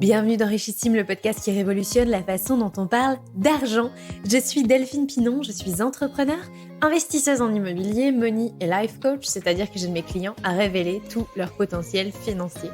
Bienvenue dans Richissime, le podcast qui révolutionne la façon dont on parle d'argent. Je suis Delphine Pinon, je suis entrepreneur, investisseuse en immobilier, money et life coach, c'est-à-dire que j'aide mes clients à révéler tout leur potentiel financier.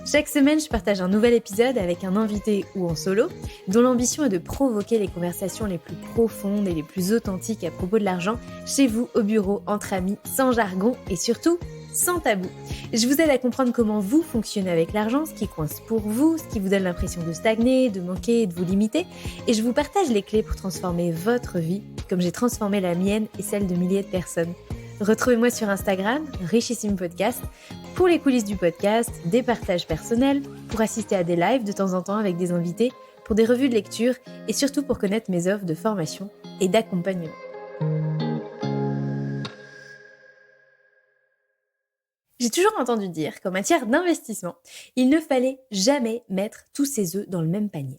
Chaque semaine, je partage un nouvel épisode avec un invité ou en solo, dont l'ambition est de provoquer les conversations les plus profondes et les plus authentiques à propos de l'argent, chez vous, au bureau, entre amis, sans jargon et surtout sans tabou. Je vous aide à comprendre comment vous fonctionnez avec l'argent, ce qui coince pour vous, ce qui vous donne l'impression de stagner, de manquer et de vous limiter. Et je vous partage les clés pour transformer votre vie, comme j'ai transformé la mienne et celle de milliers de personnes. Retrouvez-moi sur Instagram, Richissime Podcast, pour les coulisses du podcast, des partages personnels, pour assister à des lives de temps en temps avec des invités, pour des revues de lecture et surtout pour connaître mes offres de formation et d'accompagnement. J'ai toujours entendu dire qu'en matière d'investissement, il ne fallait jamais mettre tous ses œufs dans le même panier.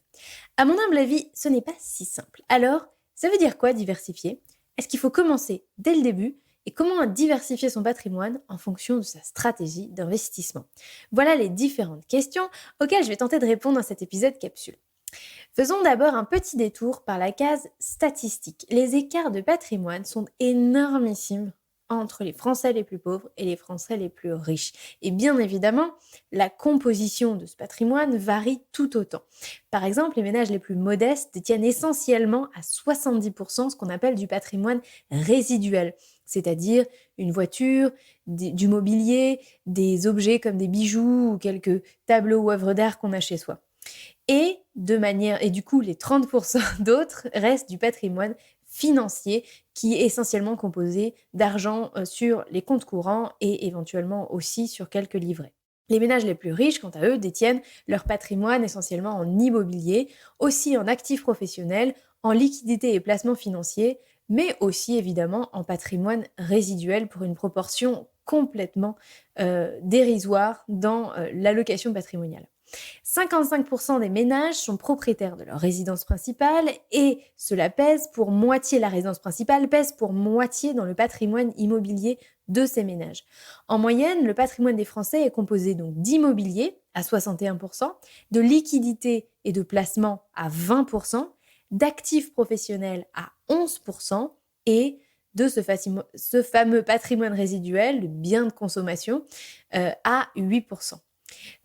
À mon humble avis, ce n'est pas si simple. Alors, ça veut dire quoi diversifier ? Est-ce qu'il faut commencer dès le début ? Et comment diversifier son patrimoine en fonction de sa stratégie d'investissement ? Voilà les différentes questions auxquelles je vais tenter de répondre dans cet épisode capsule. Faisons d'abord un petit détour par la case statistique. Les écarts de patrimoine sont énormissimes entre les Français les plus pauvres et les Français les plus riches. Et bien évidemment, la composition de ce patrimoine varie tout autant. Par exemple, les ménages les plus modestes détiennent essentiellement à 70% ce qu'on appelle du patrimoine résiduel, c'est-à-dire une voiture, du mobilier, des objets comme des bijoux ou quelques tableaux ou œuvres d'art qu'on a chez soi. Et du coup, les 30% d'autres restent du patrimoine financier qui est essentiellement composé d'argent sur les comptes courants et éventuellement aussi sur quelques livrets. Les ménages les plus riches, quant à eux, détiennent leur patrimoine essentiellement en immobilier, aussi en actifs professionnels, en liquidités et placements financiers, mais aussi évidemment en patrimoine résiduel pour une proportion complètement dérisoire dans l'allocation patrimoniale. 55% des ménages sont propriétaires de leur résidence principale et cela pèse pour moitié, la résidence principale pèse pour moitié dans le patrimoine immobilier de ces ménages. En moyenne, le patrimoine des Français est composé donc d'immobilier à 61%, de liquidités et de placements à 20%, d'actifs professionnels à 11% et de ce fameux patrimoine résiduel, de biens de consommation, à 8%.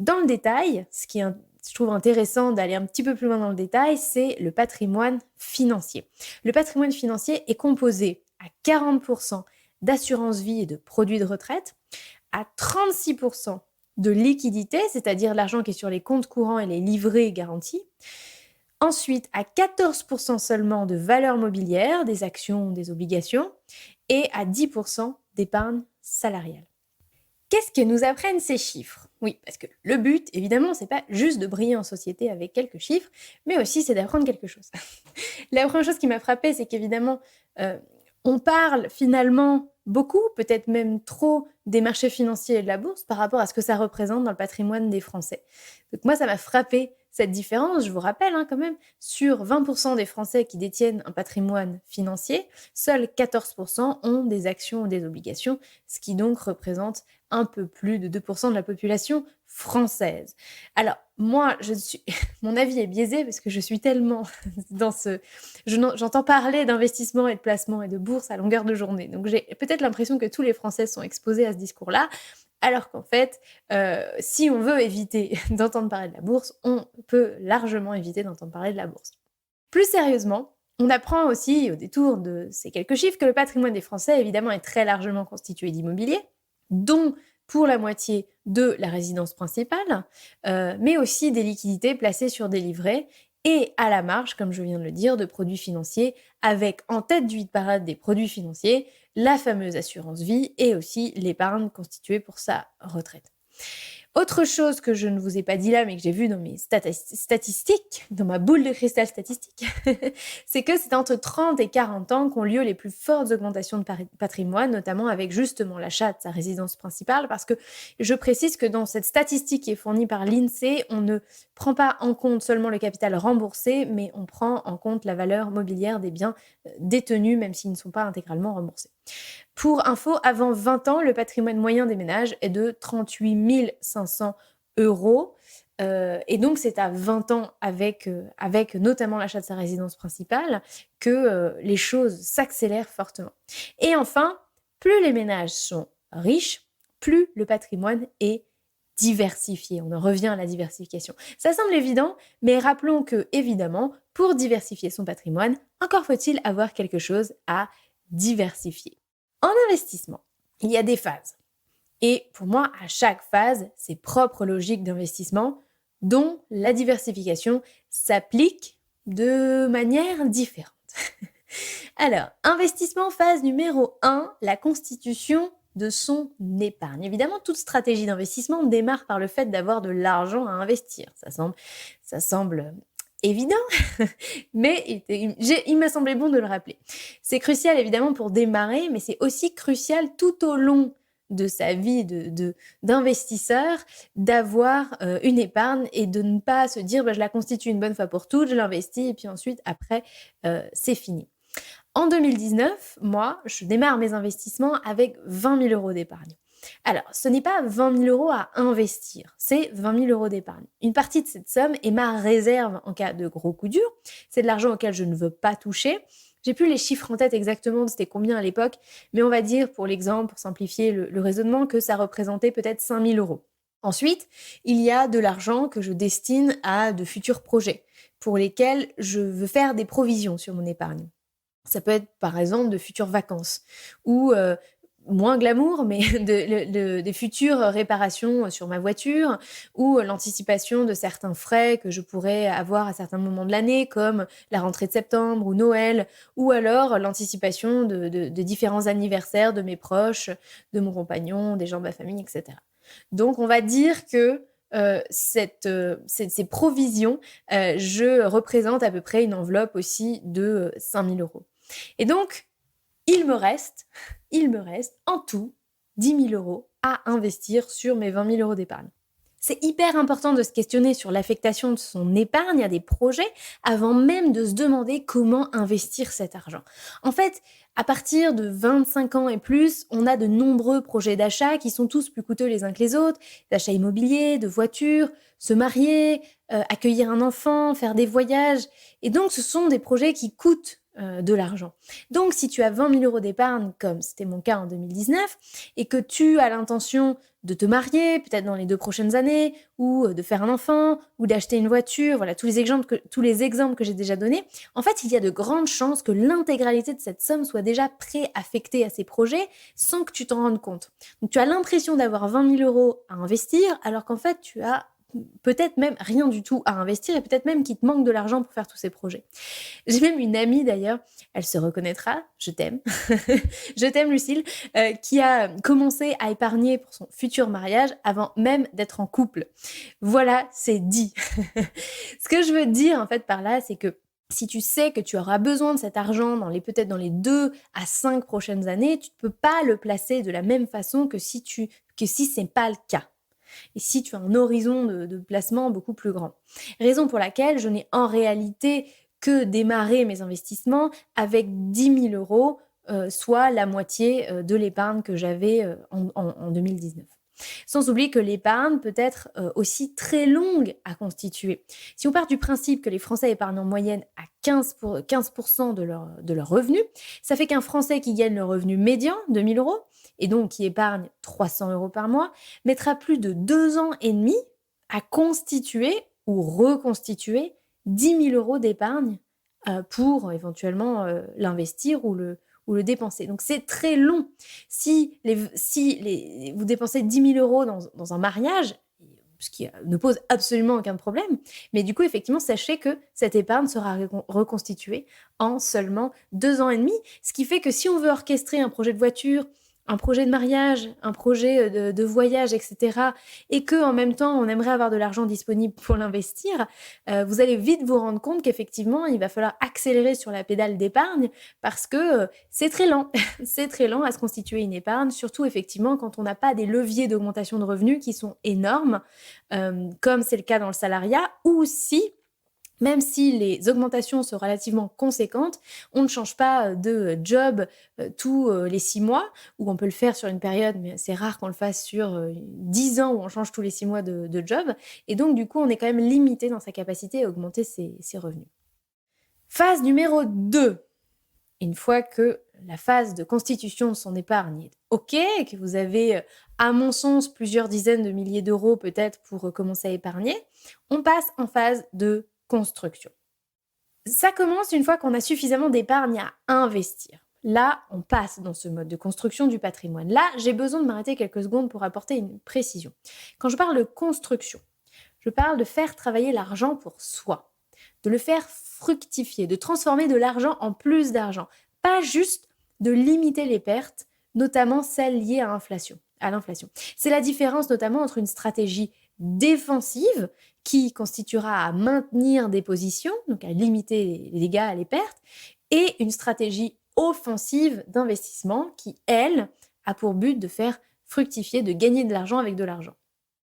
Dans le détail, je trouve intéressant d'aller un petit peu plus loin dans le détail, c'est le patrimoine financier. Le patrimoine financier est composé à 40% d'assurance vie et de produits de retraite, à 36% de liquidité, c'est-à-dire l'argent qui est sur les comptes courants et les livrets garantis. Ensuite, à 14% seulement de valeurs mobilières, des actions, des obligations, et à 10% d'épargne salariale. Qu'est-ce que nous apprennent ces chiffres ? Oui, parce que le but, évidemment, c'est pas juste de briller en société avec quelques chiffres, mais aussi c'est d'apprendre quelque chose. La première chose qui m'a frappée, c'est qu'évidemment, on parle finalement beaucoup, peut-être même trop, des marchés financiers et de la bourse par rapport à ce que ça représente dans le patrimoine des Français. Donc moi, ça m'a frappée cette différence. Je vous rappelle quand même, sur 20% des Français qui détiennent un patrimoine financier, seuls 14% ont des actions ou des obligations, ce qui donc représente un peu plus de 2% de la population française. Alors, moi, mon avis est biaisé parce que je suis tellement j'entends parler d'investissement et de placement et de bourse à longueur de journée. Donc, j'ai peut-être l'impression que tous les Français sont exposés à ce discours-là, alors qu'en fait, si on veut éviter d'entendre parler de la bourse, on peut largement éviter d'entendre parler de la bourse. Plus sérieusement, on apprend aussi, au détour de ces quelques chiffres, que le patrimoine des Français, évidemment, est très largement constitué d'immobilier, dont pour la moitié de la résidence principale, mais aussi des liquidités placées sur des livrets et à la marge, comme je viens de le dire, de produits financiers, avec en tête du hit-parade des produits financiers, la fameuse assurance vie et aussi l'épargne constituée pour sa retraite. Autre chose que je ne vous ai pas dit là, mais que j'ai vu dans mes statistiques, dans ma boule de cristal statistique, c'est que c'est entre 30 et 40 ans qu'ont lieu les plus fortes augmentations de patrimoine, notamment avec justement l'achat de sa résidence principale, parce que je précise que dans cette statistique qui est fournie par l'INSEE, on ne prend pas en compte seulement le capital remboursé, mais on prend en compte la valeur mobilière des biens détenus, même s'ils ne sont pas intégralement remboursés. Pour info, avant 20 ans, le patrimoine moyen des ménages est de 38 500 euros. Et donc, c'est à 20 ans avec notamment l'achat de sa résidence principale que les choses s'accélèrent fortement. Et enfin, plus les ménages sont riches, plus le patrimoine est diversifié. On en revient à la diversification. Ça semble évident, mais rappelons que, évidemment, pour diversifier son patrimoine, encore faut-il avoir quelque chose à diversifier. En investissement, il y a des phases. Et pour moi, à chaque phase, ses propres logiques d'investissement, dont la diversification s'applique de manière différente. Alors, investissement phase numéro 1, la constitution de son épargne. Évidemment, toute stratégie d'investissement démarre par le fait d'avoir de l'argent à investir. Ça semble évident, mais il m'a semblé bon de le rappeler. C'est crucial évidemment pour démarrer, mais c'est aussi crucial tout au long de sa vie d'investisseur d'avoir une épargne et de ne pas se dire je la constitue une bonne fois pour toutes, je l'investis et puis ensuite après c'est fini. En 2019, moi, je démarre mes investissements avec 20 000 euros d'épargne. Alors, ce n'est pas 20 000 euros à investir, c'est 20 000 euros d'épargne. Une partie de cette somme est ma réserve en cas de gros coup dur. C'est de l'argent auquel je ne veux pas toucher. J'ai plus les chiffres en tête exactement, c'était combien à l'époque, mais on va dire, pour l'exemple, pour simplifier le raisonnement, que ça représentait peut-être 5 000 euros. Ensuite, il y a de l'argent que je destine à de futurs projets pour lesquels je veux faire des provisions sur mon épargne. Ça peut être par exemple de futures vacances ou moins glamour, mais des futures réparations sur ma voiture ou l'anticipation de certains frais que je pourrais avoir à certains moments de l'année, comme la rentrée de septembre ou Noël, ou alors l'anticipation de différents anniversaires de mes proches, de mon compagnon, des gens de ma famille, etc. Donc on va dire que ces provisions, je représente à peu près une enveloppe aussi de 5 000 euros. Et donc, il me reste en tout 10 000 euros à investir sur mes 20 000 euros d'épargne. C'est hyper important de se questionner sur l'affectation de son épargne à des projets avant même de se demander comment investir cet argent. En fait, à partir de 25 ans et plus, on a de nombreux projets d'achat qui sont tous plus coûteux les uns que les autres, d'achat immobilier, de voitures, se marier, accueillir un enfant, faire des voyages. Et donc, ce sont des projets qui coûtent de l'argent. Donc, si tu as 20 000 euros d'épargne, comme c'était mon cas en 2019, et que tu as l'intention de te marier, peut-être dans les 2 prochaines années, ou de faire un enfant, ou d'acheter une voiture, voilà, tous les exemples que j'ai déjà donnés, en fait, il y a de grandes chances que l'intégralité de cette somme soit déjà préaffectée à ces projets sans que tu t'en rendes compte. Donc, tu as l'impression d'avoir 20 000 euros à investir, alors qu'en fait, tu as peut-être même rien du tout à investir et peut-être même qu'il te manque de l'argent pour faire tous ces projets. J'ai même une amie d'ailleurs, elle se reconnaîtra, je t'aime, je t'aime Lucille, qui a commencé à épargner pour son futur mariage avant même d'être en couple. Voilà, c'est dit. Ce que je veux dire en fait par là, c'est que si tu sais que tu auras besoin de cet argent peut-être dans les 2 à 5 prochaines années, tu ne peux pas le placer de la même façon que si c'est pas le cas. Et si tu as un horizon de placement beaucoup plus grand. Raison pour laquelle je n'ai en réalité que démarré mes investissements avec 10 000 euros, soit la moitié de l'épargne que j'avais en 2019. Sans oublier que l'épargne peut être aussi très longue à constituer. Si on part du principe que les Français épargnent en moyenne à 15% de leur revenu, ça fait qu'un Français qui gagne le revenu médian de 1 000 euros, et donc qui épargne 300 euros par mois, mettra plus de 2 ans et demi à constituer ou reconstituer 10 000 euros d'épargne pour éventuellement l'investir ou le dépenser. Donc c'est très long. Si vous dépensez 10 000 euros dans un mariage, ce qui ne pose absolument aucun problème, mais du coup, effectivement, sachez que cette épargne sera reconstituée en seulement 2 ans et demi, ce qui fait que si on veut orchestrer un projet de voiture, un projet de mariage, un projet de voyage, etc., et qu'en même temps, on aimerait avoir de l'argent disponible pour l'investir, vous allez vite vous rendre compte qu'effectivement, il va falloir accélérer sur la pédale d'épargne parce que c'est très lent. C'est très lent à se constituer une épargne, surtout effectivement quand on n'a pas des leviers d'augmentation de revenus qui sont énormes, comme c'est le cas dans le salariat, ou si Même si les augmentations sont relativement conséquentes, on ne change pas de job tous les 6 mois, ou on peut le faire sur une période, mais c'est rare qu'on le fasse sur 10 ans où on change tous les 6 mois de job. Et donc, du coup, on est quand même limité dans sa capacité à augmenter ses revenus. Phase numéro 2. Une fois que la phase de constitution de son épargne est OK, et que vous avez, à mon sens, plusieurs dizaines de milliers d'euros peut-être pour commencer à épargner, on passe en phase de construction. Ça commence une fois qu'on a suffisamment d'épargne à investir. Là, on passe dans ce mode de construction du patrimoine. Là, j'ai besoin de m'arrêter quelques secondes pour apporter une précision. Quand je parle de construction, je parle de faire travailler l'argent pour soi, de le faire fructifier, de transformer de l'argent en plus d'argent, pas juste de limiter les pertes, notamment celles liées à l'inflation. C'est la différence notamment entre une stratégie défensive qui constituera à maintenir des positions, donc à limiter les dégâts, les pertes, et une stratégie offensive d'investissement qui, elle, a pour but de faire fructifier, de gagner de l'argent avec de l'argent.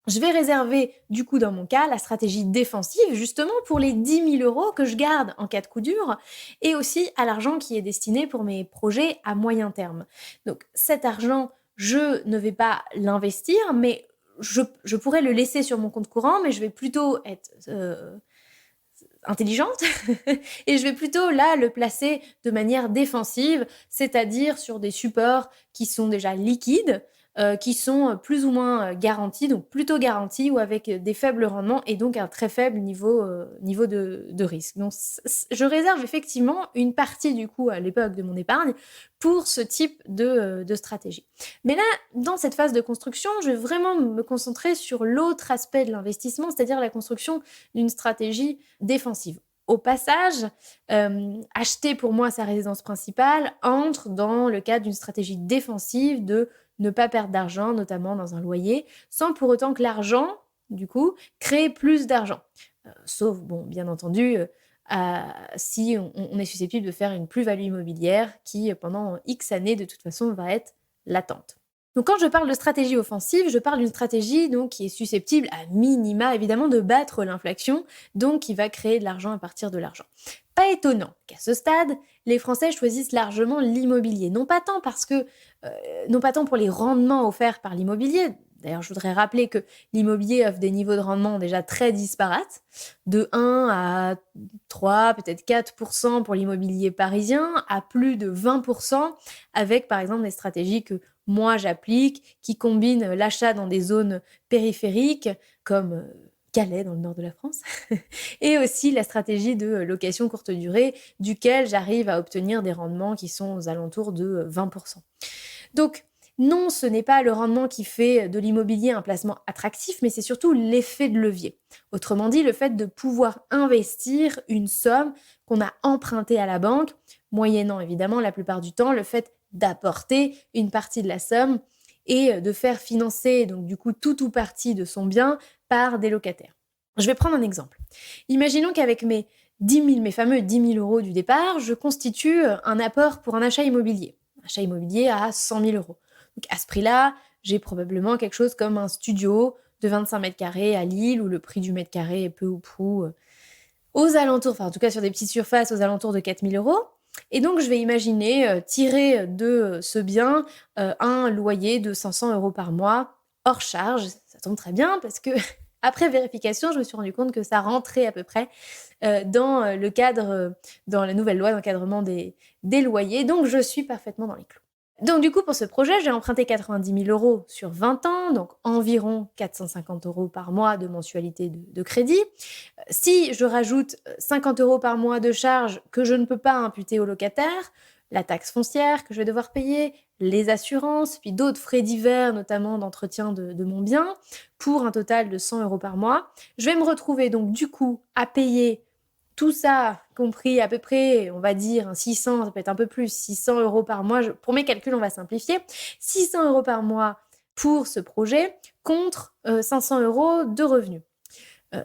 Je vais réserver, du coup, dans mon cas, la stratégie défensive, justement pour les 10 000 euros que je garde en cas de coup dur, et aussi à l'argent qui est destiné pour mes projets à moyen terme. Donc cet argent, je ne vais pas l'investir, mais je pourrais le laisser sur mon compte courant, mais je vais plutôt être intelligente et je vais plutôt là le placer de manière défensive, c'est-à-dire sur des supports qui sont déjà liquides, qui sont plus ou moins garantis, donc plutôt garantis ou avec des faibles rendements et donc un très faible niveau de risque. Donc je réserve effectivement une partie du coup à l'époque de mon épargne pour ce type de stratégie. Mais là, dans cette phase de construction, je vais vraiment me concentrer sur l'autre aspect de l'investissement, c'est-à-dire la construction d'une stratégie défensive. Au passage, acheter pour moi sa résidence principale entre dans le cadre d'une stratégie défensive de ne pas perdre d'argent, notamment dans un loyer, sans pour autant que l'argent, du coup, crée plus d'argent. Sauf, bon, bien entendu, si on est susceptible de faire une plus-value immobilière qui, pendant X années, de toute façon, va être latente. Donc quand je parle de stratégie offensive, je parle d'une stratégie donc, qui est susceptible, à minima évidemment, de battre l'inflation, donc qui va créer de l'argent à partir de l'argent. Pas étonnant qu'à ce stade, les Français choisissent largement l'immobilier. Non pas tant pour les rendements offerts par l'immobilier. D'ailleurs, je voudrais rappeler que l'immobilier offre des niveaux de rendement déjà très disparates, de 1 à 3, peut-être 4% pour l'immobilier parisien, à plus de 20% avec par exemple des stratégies que moi j'applique, qui combinent l'achat dans des zones périphériques comme Calais dans le nord de la France, et aussi la stratégie de location courte durée, duquel j'arrive à obtenir des rendements qui sont aux alentours de 20%. Donc, non, ce n'est pas le rendement qui fait de l'immobilier un placement attractif, mais c'est surtout l'effet de levier. Autrement dit, le fait de pouvoir investir une somme qu'on a empruntée à la banque, moyennant évidemment la plupart du temps le fait d'apporter une partie de la somme et de faire financer donc du coup tout ou partie de son bien par des locataires. Je vais prendre un exemple. Imaginons qu'avec mes fameux 10 000 euros du départ, je constitue un apport pour un achat immobilier. Achat immobilier à 100 000 euros. Donc à ce prix-là, j'ai probablement quelque chose comme un studio de 25 mètres carrés à Lille où le prix du mètre carré est peu ou prou aux alentours, enfin en tout cas sur des petites surfaces aux alentours de 4 000 euros. Et donc je vais imaginer tirer de ce bien un loyer de 500 euros par mois hors charge. Ça tombe très bien parce que après vérification, je me suis rendu compte que ça rentrait à peu près dans le cadre, dans la nouvelle loi d'encadrement des loyers. Donc je suis parfaitement dans les clous. Donc du coup, pour ce projet, j'ai emprunté 90 000 euros sur 20 ans, donc environ 450 euros par mois de mensualité de crédit. Si je rajoute 50 euros par mois de charges que je ne peux pas imputer au locataire, la taxe foncière que je vais devoir payer, les assurances, puis d'autres frais divers, notamment d'entretien de mon bien, pour un total de 100 euros par mois, je vais me retrouver donc du coup à payer tout ça, compris à peu près, on va dire 600, ça peut être un peu plus, 600 euros par mois. Pour mes calculs, on va simplifier. 600 euros par mois pour ce projet contre 500 euros de revenus.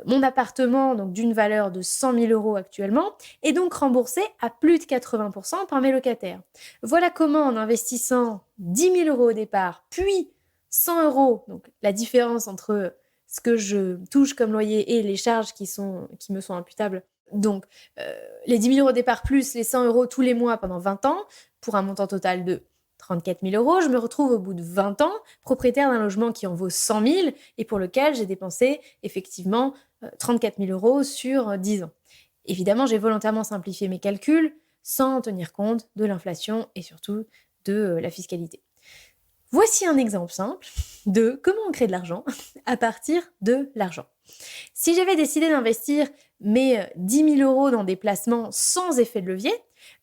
Mon appartement, donc d'une valeur de 100 000 euros actuellement, est donc remboursé à plus de 80% par mes locataires. Voilà comment, en investissant 10 000 euros au départ, puis 100 euros, donc la différence entre ce que je touche comme loyer et les charges qui me sont imputables Donc, les 10 000 € au départ plus les 100 € tous les mois pendant 20 ans, pour un montant total de 34 000 €, je me retrouve au bout de 20 ans propriétaire d'un logement qui en vaut 100 000 et pour lequel j'ai dépensé effectivement 34 000 € sur 10 ans. Évidemment, j'ai volontairement simplifié mes calculs sans tenir compte de l'inflation et surtout de la fiscalité. Voici un exemple simple de comment on crée de l'argent à partir de l'argent. Si j'avais décidé d'investir mes 10 000 € dans des placements sans effet de levier,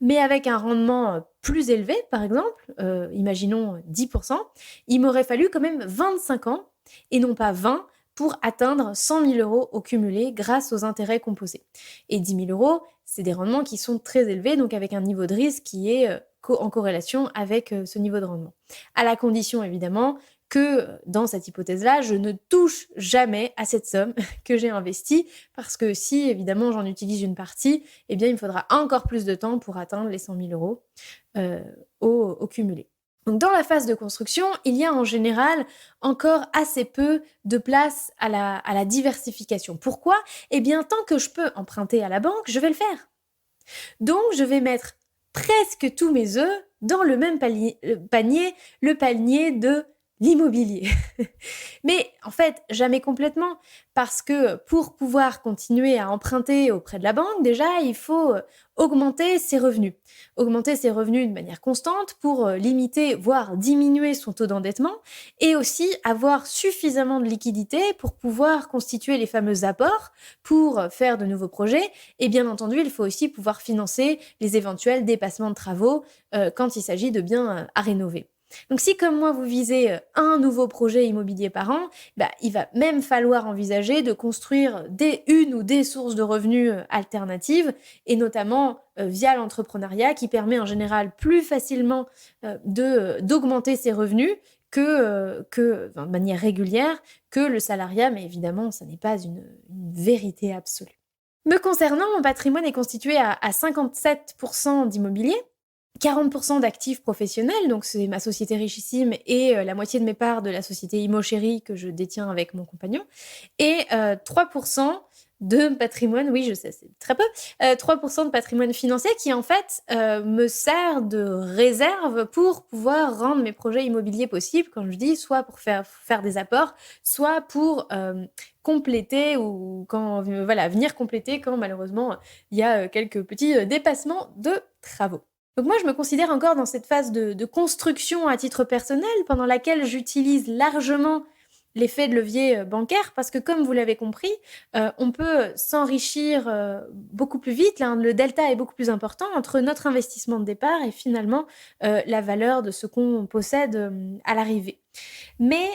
mais avec un rendement plus élevé, par exemple, imaginons 10%, il m'aurait fallu quand même 25 ans et non pas 20 pour atteindre 100 000 € au cumulé grâce aux intérêts composés. Et 10 000 €, c'est des rendements qui sont très élevés, donc avec un niveau de risque qui est en corrélation avec ce niveau de rendement. À la condition, évidemment, que dans cette hypothèse-là, je ne touche jamais à cette somme que j'ai investie, parce que si, évidemment, j'en utilise une partie, eh bien, il me faudra encore plus de temps pour atteindre les 100 000 € au cumulé. Donc, dans la phase de construction, il y a en général encore assez peu de place à la diversification. Pourquoi ? Eh bien, tant que je peux emprunter à la banque, je vais le faire. Donc, je vais mettre presque tous mes œufs dans le même panier, le panier de l'immobilier. Mais en fait, jamais complètement, parce que pour pouvoir continuer à emprunter auprès de la banque, déjà, il faut augmenter ses revenus. Augmenter ses revenus de manière constante pour limiter, voire diminuer son taux d'endettement, et aussi avoir suffisamment de liquidité pour pouvoir constituer les fameux apports pour faire de nouveaux projets. Et bien entendu, il faut aussi pouvoir financer les éventuels dépassements de travaux quand il s'agit de biens à rénover. Donc si comme moi vous visez un nouveau projet immobilier par an, il va même falloir envisager de construire une ou des sources de revenus alternatives et notamment via l'entrepreneuriat qui permet en général plus facilement d'augmenter ses revenus de manière régulière que le salariat, mais évidemment ça n'est pas une vérité absolue. Me concernant, mon patrimoine est constitué à 57% d'immobilier, 40% d'actifs professionnels, donc c'est ma société richissime et la moitié de mes parts de la société Imo Chérie que je détiens avec mon compagnon, et 3% de patrimoine, oui je sais c'est très peu, 3% de patrimoine financier qui en fait me sert de réserve pour pouvoir rendre mes projets immobiliers possibles, comme je dis, soit pour faire des apports, soit pour compléter ou venir compléter quand malheureusement il y a quelques petits dépassements de travaux. Donc moi, je me considère encore dans cette phase de construction à titre personnel, pendant laquelle j'utilise largement l'effet de levier bancaire, parce que comme vous l'avez compris, on peut s'enrichir beaucoup plus vite. Là, le delta est beaucoup plus important entre notre investissement de départ et finalement la valeur de ce qu'on possède à l'arrivée. Mais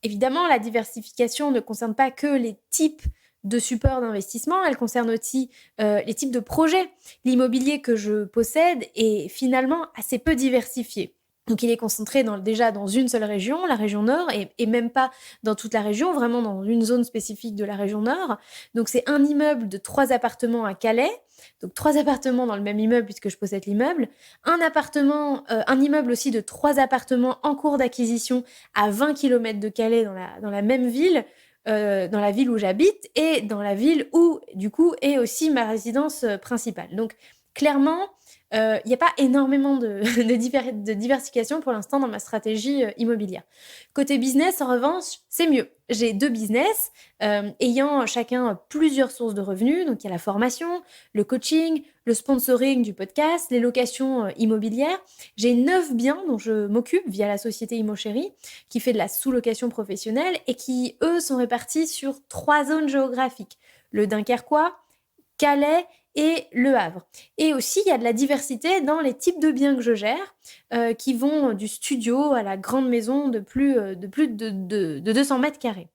évidemment, la diversification ne concerne pas que les types de supports d'investissement, elle concerne aussi les types de projets. L'immobilier que je possède est finalement assez peu diversifié. Donc il est concentré déjà dans une seule région, la région Nord, et même pas dans toute la région, vraiment dans une zone spécifique de la région Nord. Donc c'est un immeuble de 3 appartements à Calais, donc 3 appartements dans le même immeuble puisque je possède l'immeuble, un immeuble aussi de 3 appartements en cours d'acquisition à 20 km de Calais dans la même ville, dans la ville où j'habite et dans la ville où, du coup, est aussi ma résidence principale. Donc, clairement, il n'y a pas énormément de diversification pour l'instant dans ma stratégie immobilière. Côté business, en revanche, c'est mieux. J'ai 2 business ayant chacun plusieurs sources de revenus. Donc, il y a la formation, le coaching, le sponsoring du podcast, les locations immobilières. J'ai 9 biens dont je m'occupe via la société Imo Chérie qui fait de la sous-location professionnelle et qui, eux, sont répartis sur 3 zones géographiques. Le Dunkerquois, Calais et Le Havre. Et aussi, il y a de la diversité dans les types de biens que je gère, qui vont du studio à la grande maison de plus de 200 mètres carrés.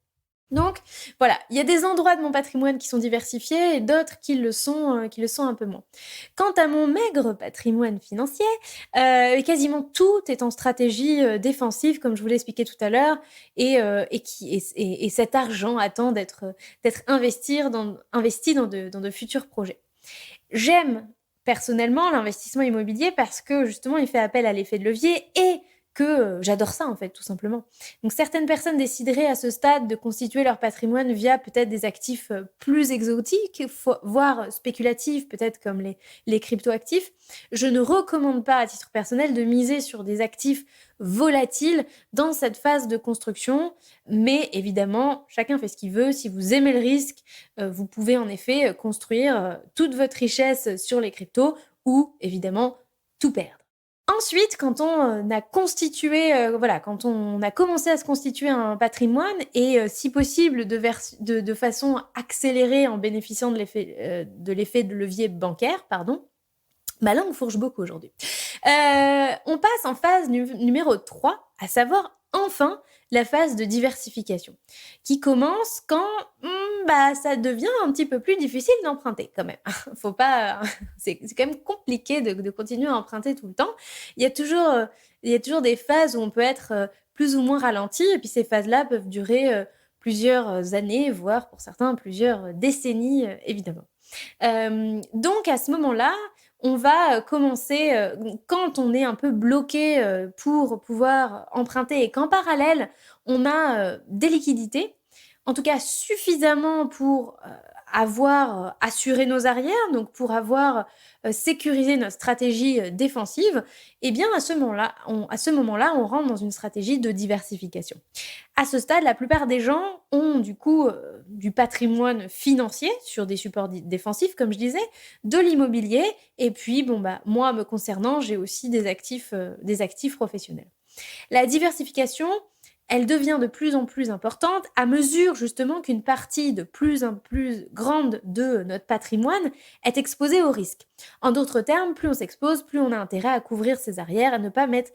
Donc, voilà, il y a des endroits de mon patrimoine qui sont diversifiés et d'autres qui le sont un peu moins. Quant à mon maigre patrimoine financier, quasiment tout est en stratégie défensive, comme je vous l'ai expliqué tout à l'heure, et cet argent attend d'être investi dans de futurs projets. J'aime personnellement l'investissement immobilier parce que justement il fait appel à l'effet de levier et que j'adore ça en fait, tout simplement. Donc certaines personnes décideraient à ce stade de constituer leur patrimoine via peut-être des actifs plus exotiques, voire spéculatifs, peut-être comme les cryptoactifs. Je ne recommande pas à titre personnel de miser sur des actifs volatiles dans cette phase de construction, mais évidemment, chacun fait ce qu'il veut. Si vous aimez le risque, vous pouvez en effet construire toute votre richesse sur les cryptos ou évidemment tout perdre. Ensuite, quand on a constitué, quand on a commencé à se constituer un patrimoine et si possible de façon accélérée en bénéficiant de l'effet de levier bancaire, pardon. Ma langue fourche beaucoup aujourd'hui. On passe en phase numéro 3, à savoir enfin la phase de diversification, qui commence quand ça devient un petit peu plus difficile d'emprunter quand même. Faut pas, c'est quand même compliqué de continuer à emprunter tout le temps. Il y a toujours des phases où on peut être plus ou moins ralenti, et puis ces phases-là peuvent durer plusieurs années, voire pour certains plusieurs décennies, évidemment. Donc à ce moment-là, on va commencer, quand on est un peu bloqué pour pouvoir emprunter et qu'en parallèle, on a des liquidités, en tout cas suffisamment pour avoir assuré nos arrières, donc pour avoir sécurisé notre stratégie défensive, et bien à ce moment-là, on rentre dans une stratégie de diversification. À ce stade, la plupart des gens ont du coup du patrimoine financier sur des supports défensifs, comme je disais, de l'immobilier, et puis moi me concernant, j'ai aussi des actifs professionnels. La diversification, elle devient de plus en plus importante à mesure justement qu'une partie de plus en plus grande de notre patrimoine est exposée au risque. En d'autres termes, plus on s'expose, plus on a intérêt à couvrir ses arrières, à ne pas mettre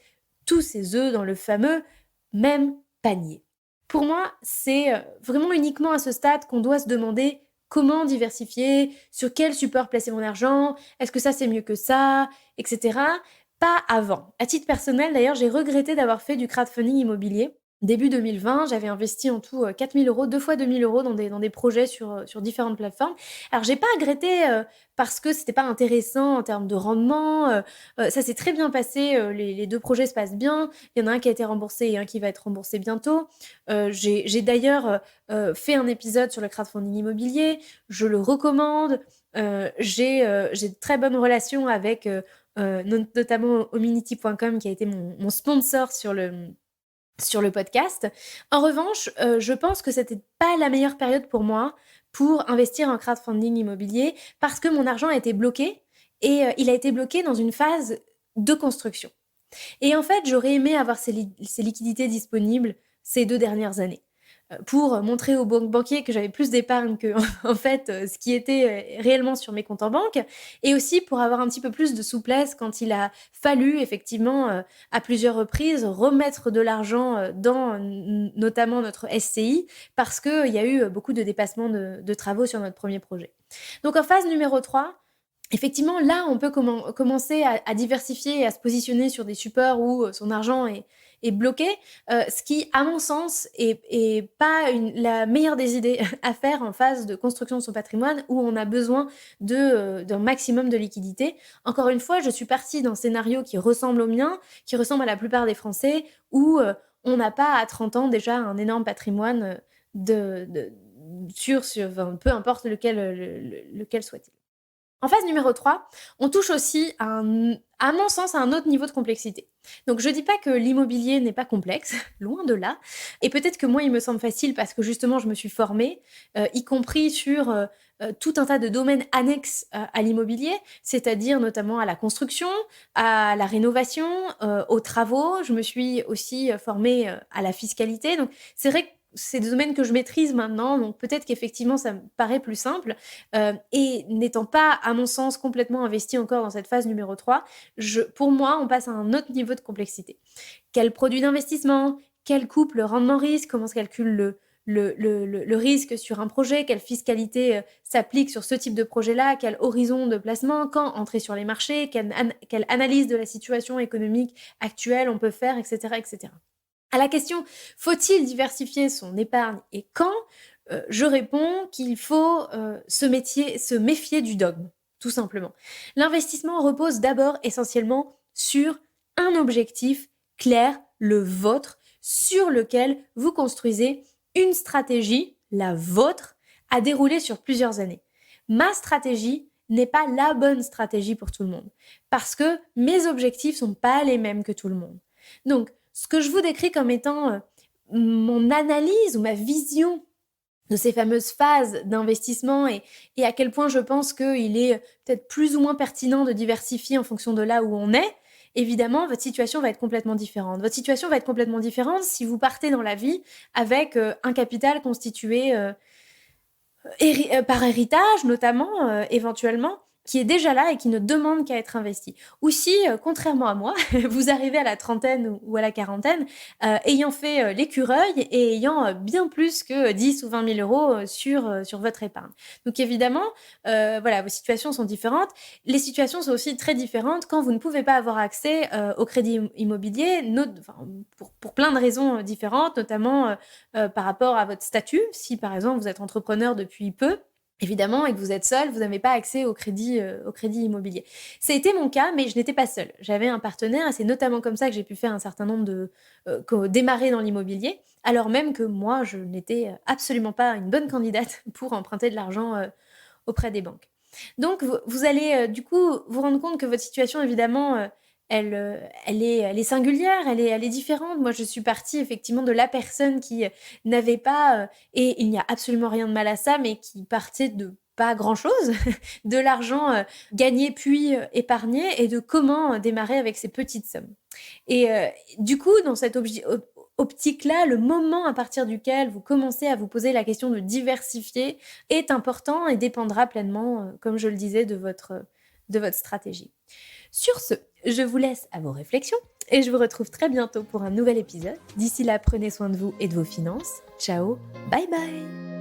tous ses œufs dans le fameux même panier. Pour moi, c'est vraiment uniquement à ce stade qu'on doit se demander comment diversifier, sur quel support placer mon argent, est-ce que ça c'est mieux que ça, etc. Pas avant. À titre personnel, d'ailleurs, j'ai regretté d'avoir fait du crowdfunding immobilier. Début 2020, j'avais investi en tout 4 000 €, 2 fois 2 000 € dans des projets sur différentes plateformes. Alors, j'ai pas regretté parce que c'était pas intéressant en termes de rendement. Ça s'est très bien passé. Les deux projets se passent bien. Il y en a un qui a été remboursé et un qui va être remboursé bientôt. J'ai d'ailleurs fait un épisode sur le crowdfunding immobilier. Je le recommande. J'ai de très bonnes relations avec notamment Hominity.com qui a été mon sponsor sur le podcast. En revanche, je pense que c'était pas la meilleure période pour moi pour investir en crowdfunding immobilier parce que mon argent a été bloqué et il a été bloqué dans une phase de construction. Et en fait, j'aurais aimé avoir ces liquidités disponibles ces 2 dernières années, pour montrer aux banquiers que j'avais plus d'épargne que en fait, ce qui était, réellement sur mes comptes en banque et aussi pour avoir un petit peu plus de souplesse quand il a fallu effectivement, à plusieurs reprises remettre de l'argent, dans notamment notre SCI parce qu'il y a eu, beaucoup de dépassements de travaux sur notre premier projet. Donc en phase numéro 3, effectivement, là, on peut commencer à diversifier et à se positionner sur des supports où son argent est bloqué, ce qui, à mon sens, est pas la meilleure des idées à faire en phase de construction de son patrimoine où on a besoin d'un maximum de liquidité. Encore une fois, je suis partie d'un scénario qui ressemble au mien, qui ressemble à la plupart des Français, où on n'a pas à 30 ans déjà un énorme patrimoine enfin, peu importe lequel soit-il. En phase numéro 3, on touche aussi à mon sens, à un autre niveau de complexité. Donc je dis pas que l'immobilier n'est pas complexe, loin de là. Et peut-être que moi, il me semble facile parce que justement, je me suis formée, y compris sur tout un tas de domaines annexes à l'immobilier, c'est-à-dire notamment à la construction, à la rénovation, aux travaux. Je me suis aussi formée à la fiscalité. Donc c'est vrai que c'est des domaines que je maîtrise maintenant, donc peut-être qu'effectivement ça me paraît plus simple. Et n'étant pas, à mon sens, complètement investie encore dans cette phase numéro 3, pour moi, on passe à un autre niveau de complexité. Quel produit d'investissement? Quel couple rendement-risque? Comment se calcule le risque sur un projet? Quelle fiscalité s'applique sur ce type de projet-là? Quel horizon de placement? Quand entrer sur les marchés? Quelle analyse de la situation économique actuelle on peut faire, etc., etc. À la question « Faut-il diversifier son épargne et quand ?» je réponds qu'il faut se méfier du dogme, tout simplement. L'investissement repose d'abord essentiellement sur un objectif clair, le vôtre, sur lequel vous construisez une stratégie, la vôtre, à dérouler sur plusieurs années. Ma stratégie n'est pas la bonne stratégie pour tout le monde, parce que mes objectifs sont pas les mêmes que tout le monde. Donc, ce que je vous décris comme étant mon analyse ou ma vision de ces fameuses phases d'investissement et à quel point je pense qu'il est peut-être plus ou moins pertinent de diversifier en fonction de là où on est, évidemment, votre situation va être complètement différente. Votre situation va être complètement différente si vous partez dans la vie avec un capital constitué par héritage, notamment, éventuellement, qui est déjà là et qui ne demande qu'à être investi. Ou si, contrairement à moi, vous arrivez à la trentaine ou à la quarantaine, ayant fait l'écureuil et ayant bien plus que 10 ou 20 000 euros sur votre épargne. Donc évidemment, voilà, vos situations sont différentes. Les situations sont aussi très différentes quand vous ne pouvez pas avoir accès au crédit immobilier, pour plein de raisons différentes, notamment par rapport à votre statut. Si par exemple vous êtes entrepreneur depuis peu, évidemment, et que vous êtes seul, vous n'avez pas accès au crédit immobilier. Ça a été mon cas, mais je n'étais pas seule. J'avais un partenaire et c'est notamment comme ça que j'ai pu faire un certain nombre démarrer dans l'immobilier, alors même que moi, je n'étais absolument pas une bonne candidate pour emprunter de l'argent auprès des banques. Donc, vous allez du coup vous rendre compte que votre situation, évidemment, elle est singulière, elle est différente. Moi, je suis partie effectivement de la personne qui n'avait pas, et il n'y a absolument rien de mal à ça, mais qui partait de pas grand-chose, de l'argent gagné puis épargné et de comment démarrer avec ces petites sommes. Et du coup, dans cette optique-là, le moment à partir duquel vous commencez à vous poser la question de diversifier est important et dépendra pleinement, comme je le disais, de votre stratégie. Sur ce, je vous laisse à vos réflexions et je vous retrouve très bientôt pour un nouvel épisode. D'ici là, prenez soin de vous et de vos finances. Ciao, bye bye!